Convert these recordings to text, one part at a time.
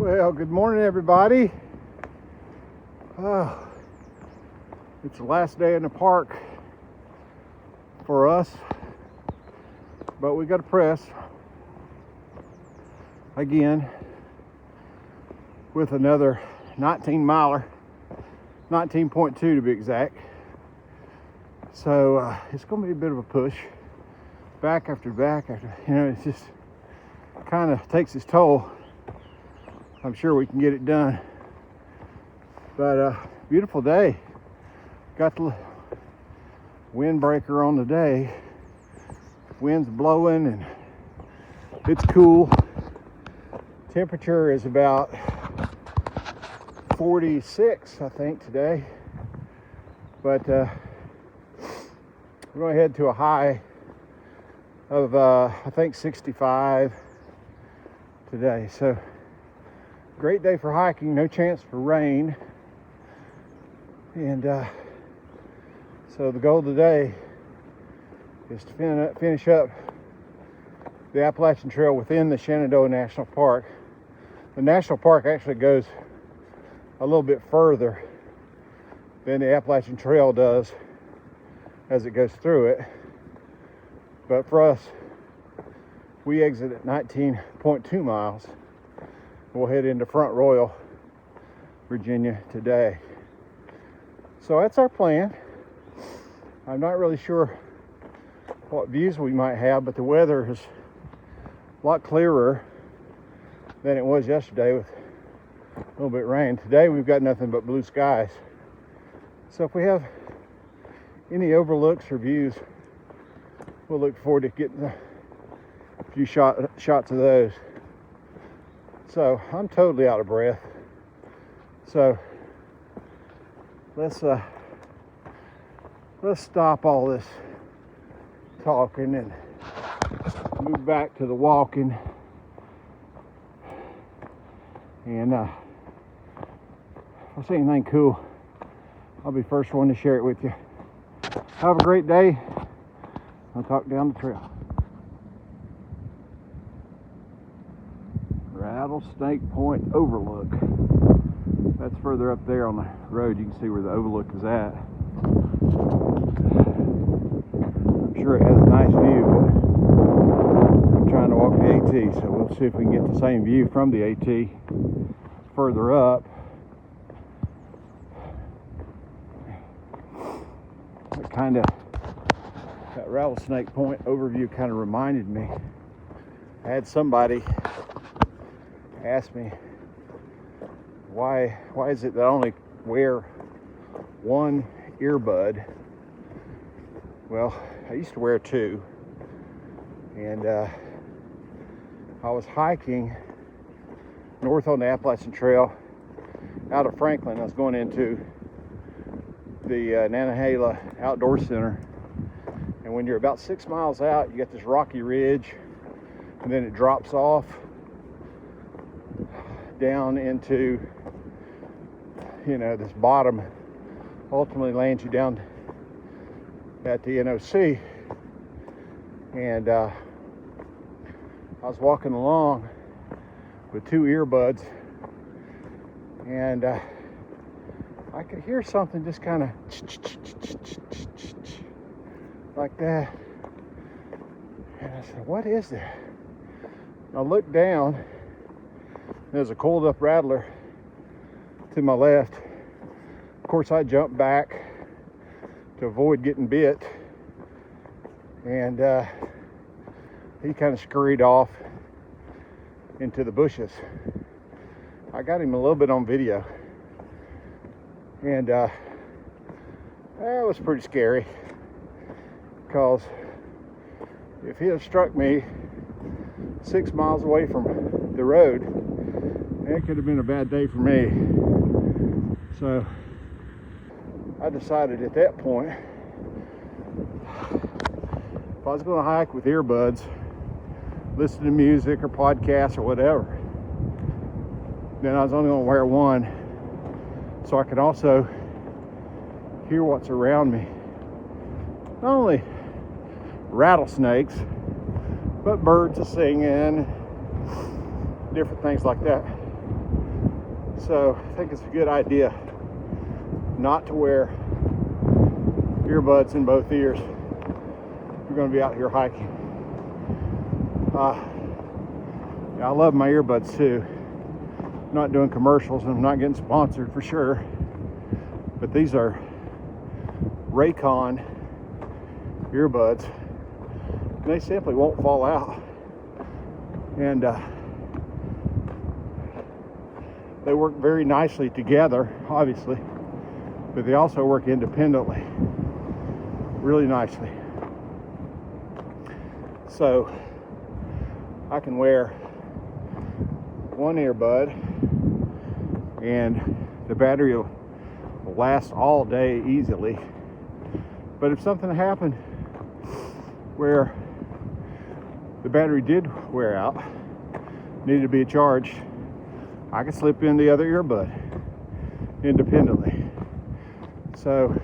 Well, good morning, everybody. It's the last day in the park for us, but we got to press again with another 19 miler, 19.2 to be exact. So it's going to be a bit of a push, back after back after, it just kind of takes its toll. I'm sure we can get it done. But beautiful day. Got the windbreaker on today. Wind's blowing and it's cool. Temperature is about 46, I think, today. But we're going to head to a high of I think 65 today. So great day for hiking, no chance for rain. And so the goal today is to finish up the Appalachian Trail within the Shenandoah National Park. The national park actually goes a little bit further than the Appalachian Trail does as it goes through it. But for us, we exit at 19.2 miles. We'll head into Front Royal, Virginia today. So that's our plan. I'm not really sure what views we might have, but the weather is a lot clearer than it was yesterday with a little bit of rain. Today we've got nothing but blue skies. So if we have any overlooks or views, we'll look forward to getting a few shots of those. So I'm totally out of breath. So let's stop all this talking and move back to the walking. And if I see anything cool, I'll be first one to share it with you. Have a great day. I'll talk down the trail. Rattlesnake Point Overlook. That's further up there on the road. You can see where the overlook is at. I'm sure it has a nice view, but I'm trying to walk the AT, so we'll see if we can get the same view from the AT further up. That Rattlesnake Point overview kind of reminded me. I had somebody ask me, why is it that I only wear one earbud? Well, I used to wear two, and I was hiking north on the Appalachian Trail out of Franklin. I was going into the Nantahala Outdoor Center, and when you're about 6 miles out, you get this rocky ridge, and then it drops off down into, this bottom, ultimately lands you down at the NOC. And I was walking along with two earbuds, and I could hear something just kind of like that. And I said, what is that? I looked down. There's a coiled up rattler to my left. Of course, I jumped back to avoid getting bit, and he kind of scurried off into the bushes. I got him a little bit on video, and that was pretty scary, because if he had struck me 6 miles away from the road, it could have been a bad day for me. So I decided at that point, if I was going to hike with earbuds, listen to music or podcasts or whatever, then I was only going to wear one, so I could also hear what's around me. Not only rattlesnakes, but birds are singing, different things like that. So I think it's a good idea not to wear earbuds in both ears. We're going to be out here hiking. I love my earbuds too. I'm not doing commercials and I'm not getting sponsored for sure. But these are Raycon earbuds. And they simply won't fall out. And they work very nicely together, obviously, but they also work independently really nicely. So I can wear one earbud and the battery will last all day easily. But if something happened where the battery did wear out, needed to be charged, I could slip in the other earbud independently. So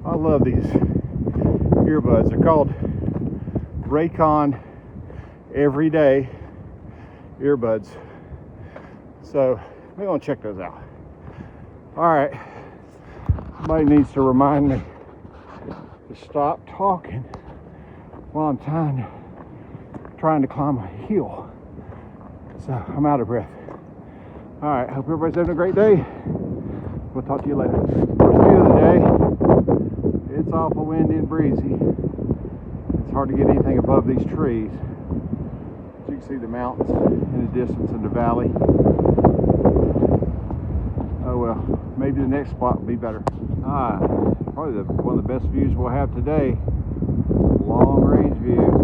I love these earbuds. They're called Raycon Everyday earbuds. So we're gonna check those out. All right, somebody needs to remind me to stop talking while I'm trying to climb a hill. So I'm out of breath. All right, hope everybody's having a great day. We'll talk to you later. First view of the day. It's awful windy and breezy. It's hard to get anything above these trees. As you can see the mountains in the distance in the valley. Oh well, maybe the next spot will be better. Probably one of the best views we'll have today. Long range view.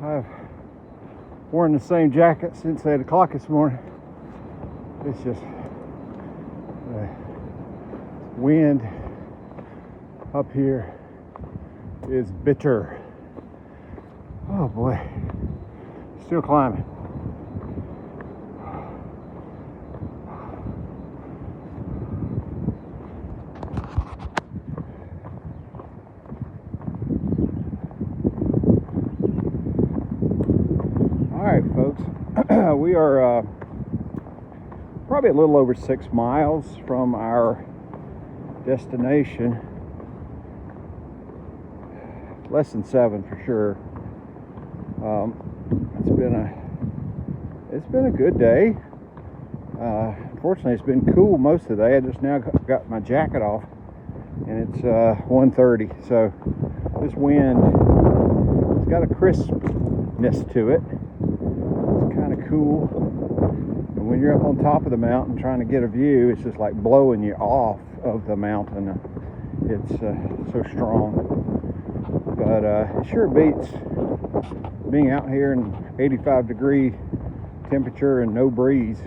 I've worn the same jacket since 8 o'clock this morning. It's just wind up here is bitter. Oh boy, still climbing. All right, folks, we are probably a little over 6 miles from our destination. Less than 7 for sure. It's been a good day. Unfortunately, it's been cool most of the day. I just now got my jacket off, and it's 1:30. So this wind, it's got a crispness to it. It's kind of cool. And when you're up on top of the mountain trying to get a view, it's just like blowing you off of the mountain. It's so strong. But it sure beats being out here in 85-degree temperature and no breeze.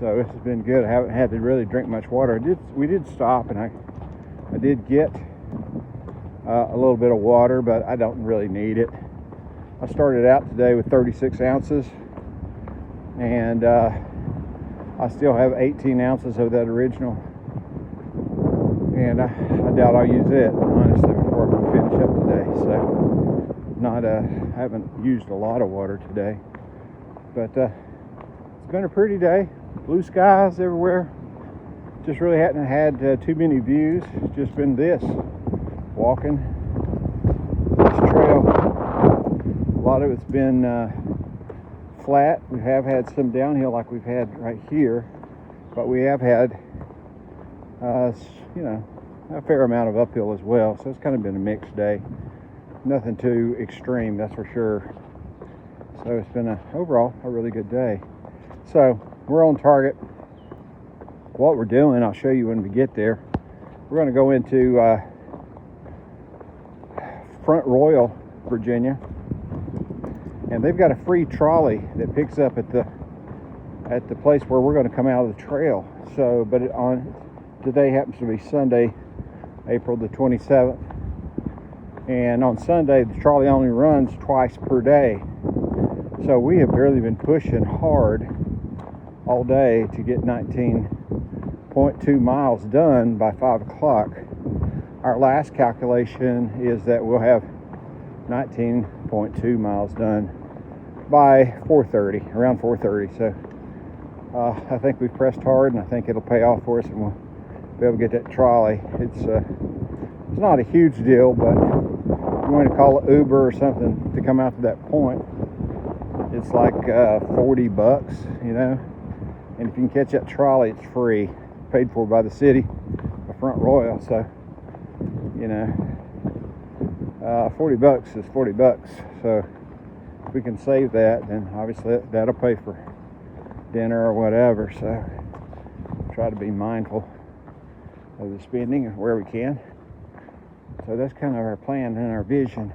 So this has been good. I haven't had to really drink much water. We did stop, and I did get a little bit of water, but I don't really need it. I started out today with 36 ounces, and I still have 18 ounces of that original, and I doubt I'll use it, honestly, before we finish up today. So I haven't used a lot of water today, but it's been a pretty day. Blue skies everywhere. Just really hadn't had too many views. It's just been this, walking this trail. A lot of it's been flat. We have had some downhill like we've had right here, but we have had a fair amount of uphill as well. So it's kind of been a mixed day. Nothing too extreme, that's for sure. So it's been overall a really good day. So we're on target. What we're doing, I'll show you when we get there. We're going to go into Front Royal, Virginia, and they've got a free trolley that picks up at the place where we're going to come out of the trail. So, but today happens to be Sunday, April the 27th, and on Sunday the trolley only runs twice per day. So we have really been pushing hard all day to get 19.2 miles done by 5 o'clock. Our last calculation is that we'll have 19.2 miles done by 4:30, around 4:30. So I think we've pressed hard, and I think it'll pay off for us, and we'll be able to get that trolley. It's not a huge deal, but if you want to call it Uber or something to come out to that point, it's like $40, you know. And if you can catch that trolley, it's free, paid for by the city of Front Royal. So, you know, $40 is $40. So if we can save that, then obviously that'll pay for dinner or whatever. So try to be mindful of the spending where we can. So that's kind of our plan and our vision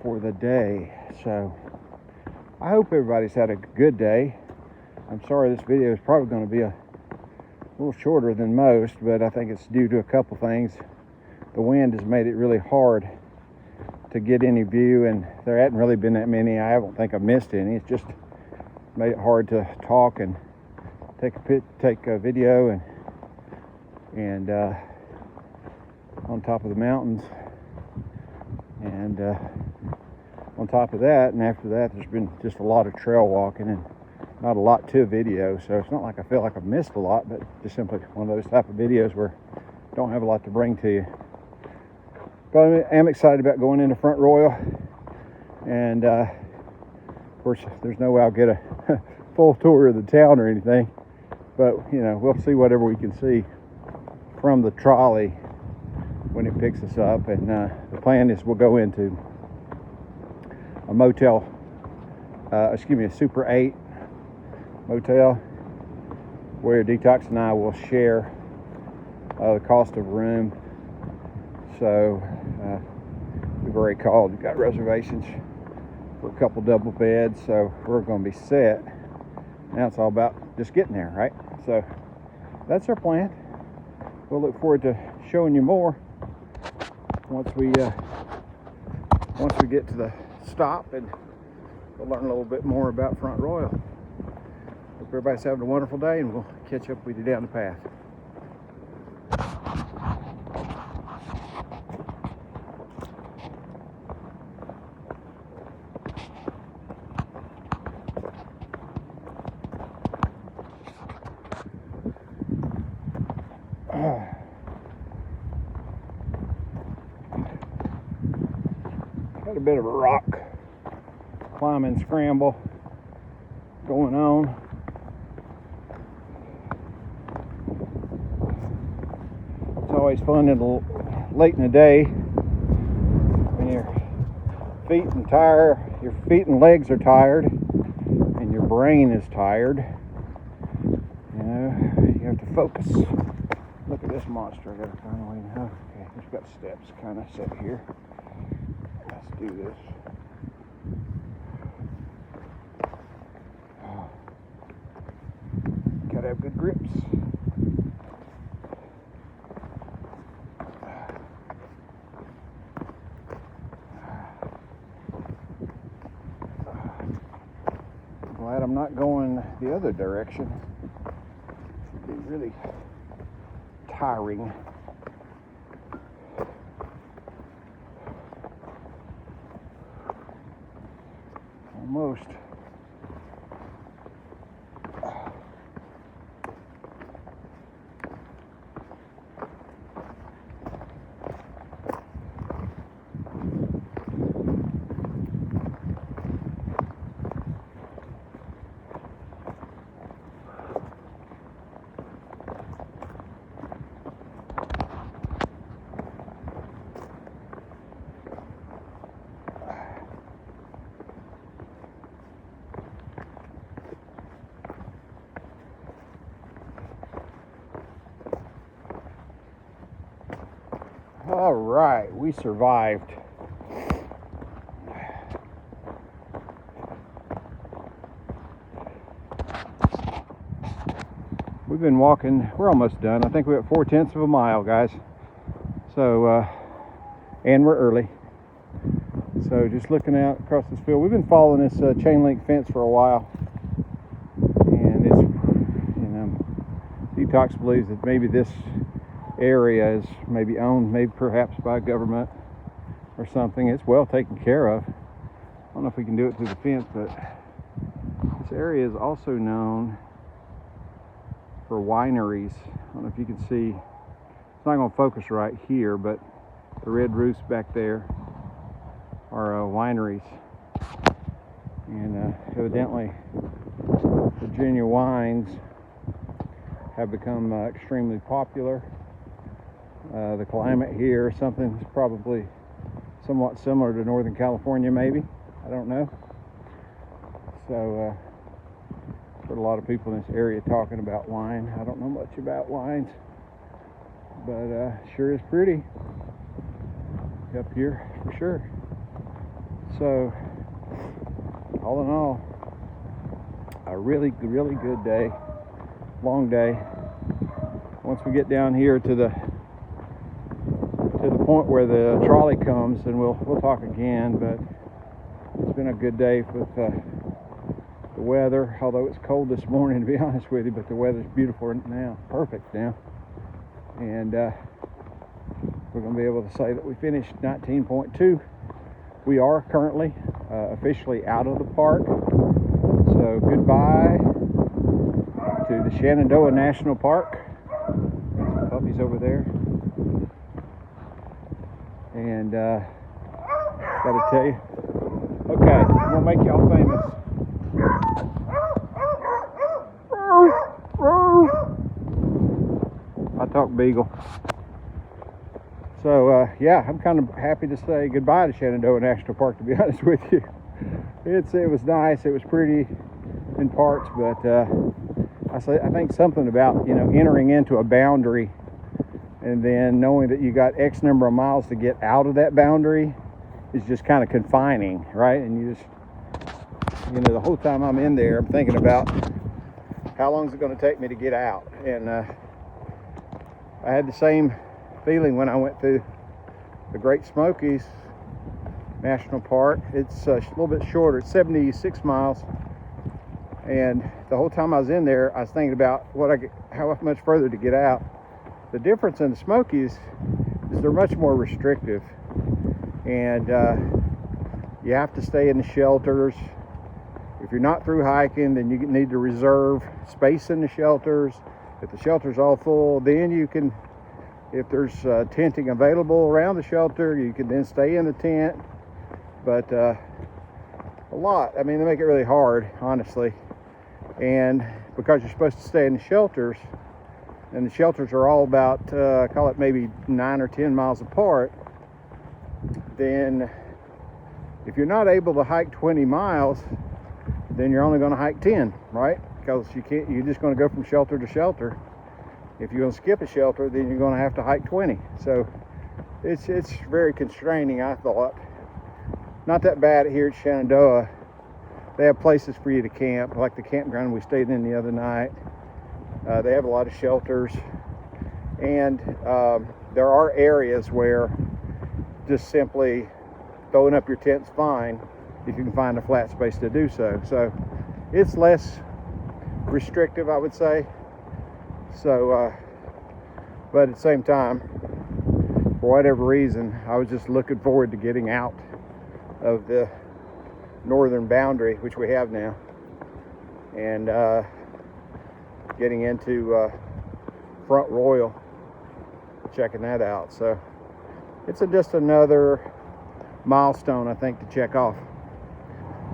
for the day. So I hope everybody's had a good day. I'm sorry this video is probably going to be a little shorter than most, but I think it's due to a couple things. The wind has made it really hard to get any view, and there hadn't really been that many. I don't think I've missed any. It's just made it hard to talk and take a video and on top of the mountains, and on top of that, and after that, there's been just a lot of trail walking and not a lot to video. So it's not like I feel like I've missed a lot, but just simply one of those type of videos where I don't have a lot to bring to you. But I am excited about going into Front Royal, and of course there's no way I'll get a full tour of the town or anything, but you know, we'll see whatever we can see from the trolley when it picks us up. And the plan is we'll go into a motel, a Super 8 motel, where Detox and I will share the cost of room. So we've already called, got reservations for a couple double beds, so we're going to be set. Now it's all about just getting there, right? So that's our plan. We'll look forward to showing you more once we get to the stop, and we'll learn a little bit more about Front Royal. Hope everybody's having a wonderful day, and we'll catch up with you down the path. Got a bit of a rock climbing scramble going on. It's always fun late in the day when your feet and legs are tired and your brain is tired. You know, you have to focus. Look at this monster. I gotta find a way to know. Okay, it's got steps kind of set here. Let's do this. Gotta have good grips. Glad I'm not going the other direction. It'd be really tiring. Almost. All right, we survived. We've been walking, we're almost done. I think we're at 4/10 of a mile, guys. So, and we're early. So just looking out across this field, we've been following this chain link fence for a while. And it's Detox believes that maybe this area is maybe owned, maybe perhaps by government or something. It's well taken care of. I don't know if we can do it through the fence, but this area is also known for wineries. I don't know if you can see, it's not going to focus right here, but the red roofs back there are wineries. And evidently Virginia wines have become extremely popular. The climate here, something's probably somewhat similar to Northern California, maybe. I don't know. So I've heard a lot of people in this area talking about wine. I don't know much about wines, but sure is pretty up here for sure. So all in all, a really good day, long day. Once we get down here to the point where the trolley comes, then we'll talk again. But it's been a good day with the weather, although it's cold this morning, to be honest with you, but the weather's beautiful now, perfect now. And we're going to be able to say that we finished 19.2. We are currently officially out of the park. So goodbye to the Shenandoah National Park. Got some puppies over there. And gotta tell you, okay, I'm gonna make y'all famous. I talk beagle. So yeah, I'm kind of happy to say goodbye to Shenandoah National Park, to be honest with you. It was nice, it was pretty in parts, but I think something about, you know, entering into a boundary and then knowing that you got X number of miles to get out of that boundary is just kind of confining, right? And you just, you know, the whole time I'm in there, I'm thinking about how long is it going to take me to get out. And I had the same feeling when I went through the Great Smokies National Park. It's a little bit shorter, it's 76 miles. And the whole time I was in there, I was thinking about how much further to get out. The difference in the Smokies is they're much more restrictive, and you have to stay in the shelters. If you're not through hiking, then you need to reserve space in the shelters. If the shelter's all full, then you can, if there's tenting available around the shelter, you can then stay in the tent. But a lot, I mean, they make it really hard, honestly. And because you're supposed to stay in the shelters, and the shelters are all about, call it maybe 9 or 10 miles apart, then if you're not able to hike 20 miles, then you're only going to hike 10, right? Because you're just going to go from shelter to shelter. If you're going to skip a shelter, then you're going to have to hike 20. So it's very constraining, I thought. Not that bad here at Shenandoah. They have places for you to camp, like the campground we stayed in the other night. They have a lot of shelters, and there are areas where just simply throwing up your tent's fine if you can find a flat space to do so. So it's less restrictive, I would say. So, but at the same time, for whatever reason, I was just looking forward to getting out of the northern boundary, which we have now, and getting into Front Royal, checking that out. So it's just another milestone, I think, to check off.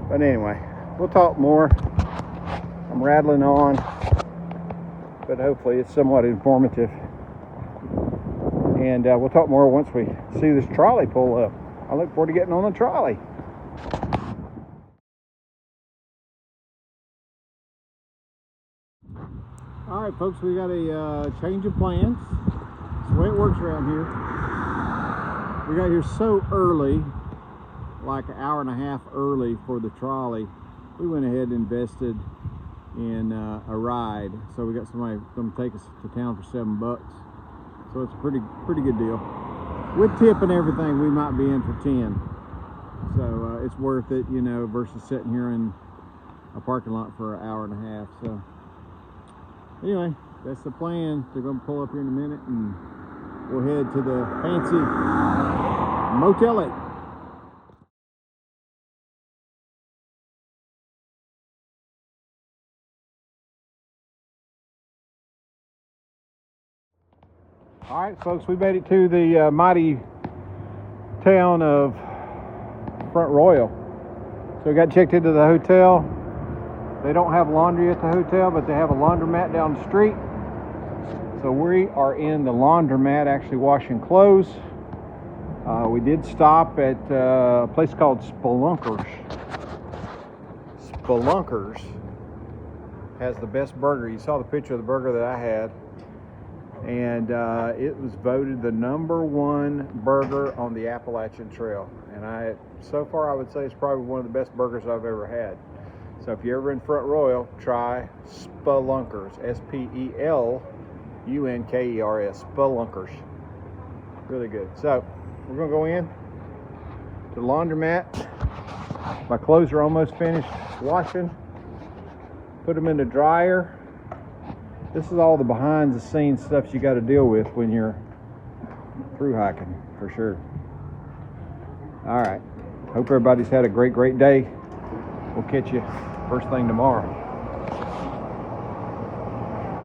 But anyway, we'll talk more. I'm rattling on, but hopefully it's somewhat informative. And we'll talk more once we see this trolley pull up. I look forward to getting on the trolley. All right, folks, we got a change of plans. That's the way it works around here. We got here so early, like an hour and a half early for the trolley. We went ahead and invested in a ride. So we got somebody going to take us to town for $7. So it's a pretty good deal. With tip and everything, we might be in for 10. So it's worth it, you know, versus sitting here in a parking lot for an hour and a half. So anyway, That's the plan. They're gonna pull up here in a minute and we'll head to the fancy Motel 8. All right, folks, we made it to the mighty town of Front Royal. So we got checked into the hotel. They don't have laundry at the hotel, but they have a laundromat down the street. So we are in the laundromat actually washing clothes. We did stop at a place called Spelunkers. Spelunkers has the best burger. You saw the picture of the burger that I had. And it was voted the #1 burger on the Appalachian Trail. And so far I would say it's probably one of the best burgers I've ever had. So if you're ever in Front Royal, try Spelunkers, Spelunkers, Spelunkers. Really good. So we're gonna go in to the laundromat. My clothes are almost finished washing. Put them in the dryer. This is all the behind the scenes stuff you got to deal with when you're through hiking, for sure. All right. Hope everybody's had a great day. We'll catch you first thing tomorrow.